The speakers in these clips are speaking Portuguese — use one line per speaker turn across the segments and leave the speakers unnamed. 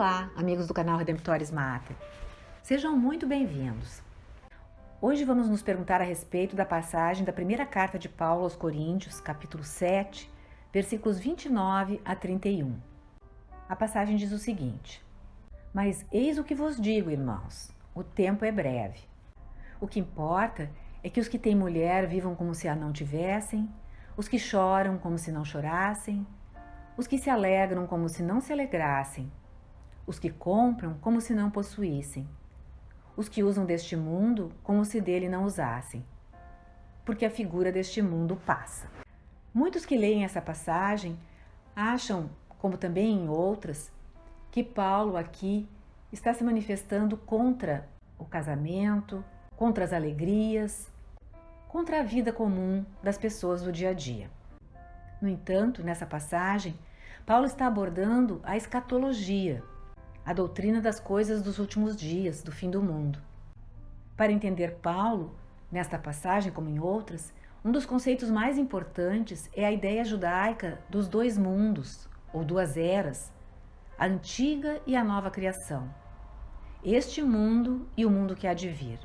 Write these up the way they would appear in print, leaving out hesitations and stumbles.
Olá, amigos do canal Redemptoris Mater. Sejam muito bem-vindos. Hoje vamos nos perguntar a respeito da passagem da primeira carta de Paulo aos Coríntios, capítulo 7, versículos 29 a 31. A passagem diz o seguinte: Mas eis o que vos digo, irmãos, o tempo é breve. O que importa é que os que têm mulher vivam como se a não tivessem, os que choram como se não chorassem, os que se alegram como se não se alegrassem, os que compram como se não possuíssem, os que usam deste mundo como se dele não usassem, porque a figura deste mundo passa. Muitos que leem essa passagem acham, como também em outras, que Paulo aqui está se manifestando contra o casamento, contra as alegrias, contra a vida comum das pessoas do dia a dia. No entanto, nessa passagem, Paulo está abordando a escatologia, a doutrina das coisas dos últimos dias, do fim do mundo. Para entender Paulo, nesta passagem como em outras, um dos conceitos mais importantes é a ideia judaica dos dois mundos, ou duas eras, a antiga e a nova criação. Este mundo e o mundo que há de vir.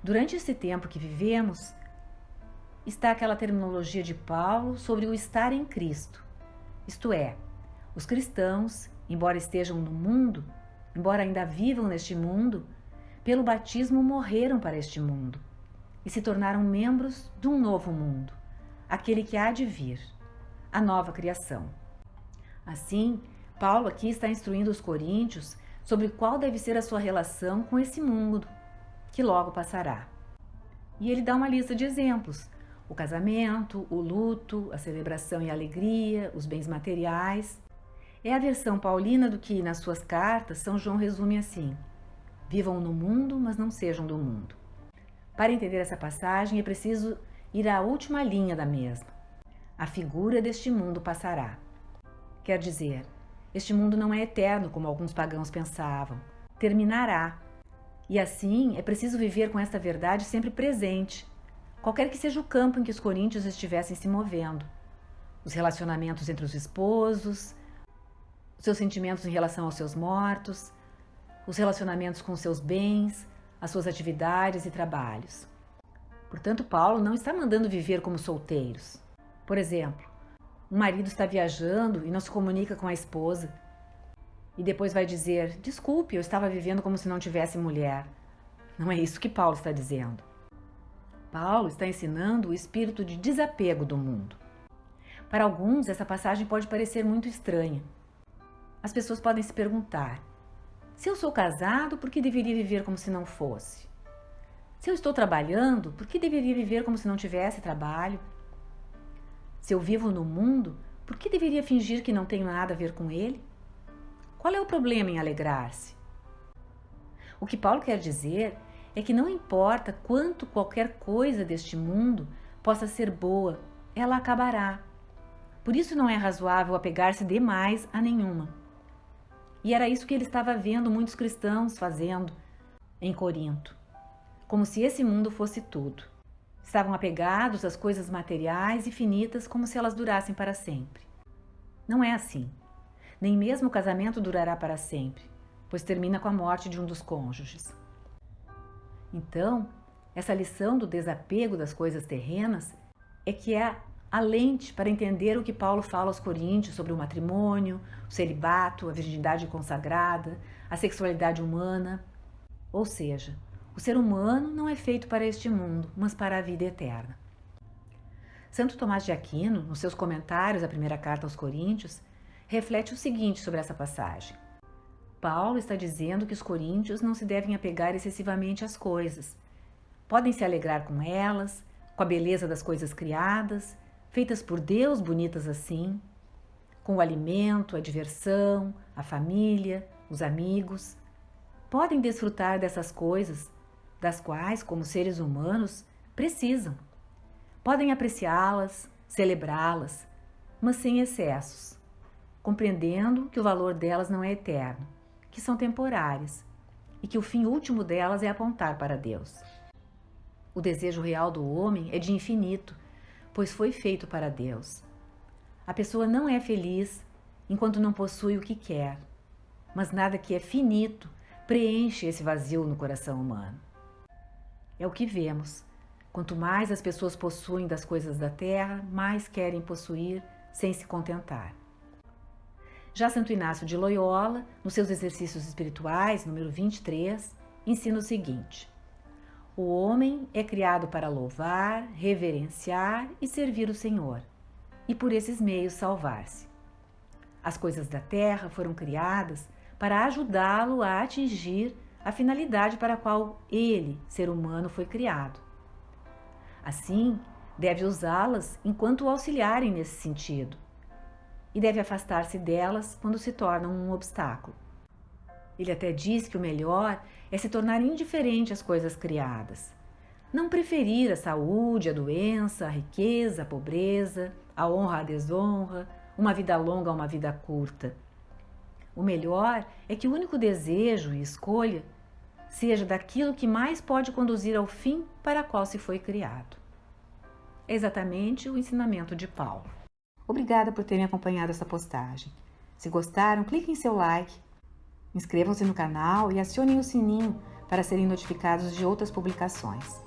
Durante esse tempo que vivemos, está aquela terminologia de Paulo sobre o estar em Cristo. Isto é, os cristãos, embora estejam no mundo, embora ainda vivam neste mundo, pelo batismo morreram para este mundo e se tornaram membros de um novo mundo, aquele que há de vir, a nova criação. Assim, Paulo aqui está instruindo os coríntios sobre qual deve ser a sua relação com esse mundo, que logo passará. E ele dá uma lista de exemplos: o casamento, o luto, a celebração e a alegria, os bens materiais. É a versão paulina do que, nas suas cartas, São João resume assim: vivam no mundo, mas não sejam do mundo. Para entender essa passagem, é preciso ir à última linha da mesma. A figura deste mundo passará. Quer dizer, este mundo não é eterno, como alguns pagãos pensavam. Terminará. E assim, é preciso viver com esta verdade sempre presente, qualquer que seja o campo em que os coríntios estivessem se movendo. Os relacionamentos entre os esposos, os seus sentimentos em relação aos seus mortos, os relacionamentos com os seus bens, as suas atividades e trabalhos. Portanto, Paulo não está mandando viver como solteiros. Por exemplo, um marido está viajando e não se comunica com a esposa, e depois vai dizer: desculpe, eu estava vivendo como se não tivesse mulher. Não é isso que Paulo está dizendo. Paulo está ensinando o espírito de desapego do mundo. Para alguns, essa passagem pode parecer muito estranha. As pessoas podem se perguntar: se eu sou casado, por que deveria viver como se não fosse? Se eu estou trabalhando, por que deveria viver como se não tivesse trabalho? Se eu vivo no mundo, por que deveria fingir que não tenho nada a ver com ele? Qual é o problema em alegrar-se? O que Paulo quer dizer é que não importa quanto qualquer coisa deste mundo possa ser boa, ela acabará. Por isso não é razoável apegar-se demais a nenhuma. E era isso que ele estava vendo muitos cristãos fazendo em Corinto, como se esse mundo fosse tudo. Estavam apegados às coisas materiais e finitas como se elas durassem para sempre. Não é assim. Nem mesmo o casamento durará para sempre, pois termina com a morte de um dos cônjuges. Então, essa lição do desapego das coisas terrenas é que é a lente para entender o que Paulo fala aos coríntios sobre o matrimônio, o celibato, a virgindade consagrada, a sexualidade humana. Ou seja, o ser humano não é feito para este mundo, mas para a vida eterna. Santo Tomás de Aquino, nos seus comentários à primeira carta aos Coríntios, reflete o seguinte sobre essa passagem. Paulo está dizendo que os coríntios não se devem apegar excessivamente às coisas. Podem se alegrar com elas, com a beleza das coisas criadas, feitas por Deus, bonitas assim, com o alimento, a diversão, a família, os amigos. Podem desfrutar dessas coisas, das quais, como seres humanos, precisam. Podem apreciá-las, celebrá-las, mas sem excessos, compreendendo que o valor delas não é eterno, que são temporárias e que o fim último delas é apontar para Deus. O desejo real do homem é de infinito, pois foi feito para Deus. A pessoa não é feliz enquanto não possui o que quer. mas nada que é finito preenche esse vazio no coração humano. É o que vemos. Quanto mais as pessoas possuem das coisas da terra, mais querem possuir sem se contentar. Já Santo Inácio de Loyola, nos seus exercícios espirituais, número 23, ensina o seguinte: o homem é criado para louvar, reverenciar e servir o Senhor, e por esses meios salvar-se. As coisas da terra foram criadas para ajudá-lo a atingir a finalidade para a qual ele, ser humano, foi criado. Assim, deve usá-las enquanto o auxiliarem nesse sentido, e deve afastar-se delas quando se tornam um obstáculo. Ele até diz que o melhor é se tornar indiferente às coisas criadas, não preferir a saúde, a doença, a riqueza, a pobreza, a honra, a desonra, uma vida longa a uma vida curta. O melhor é que o único desejo e escolha seja daquilo que mais pode conduzir ao fim para o qual se foi criado. É exatamente o ensinamento de Paulo. Obrigada por terem acompanhado essa postagem. Se gostaram, cliquem em seu like, inscrevam-se no canal e acionem o sininho para serem notificados de outras publicações.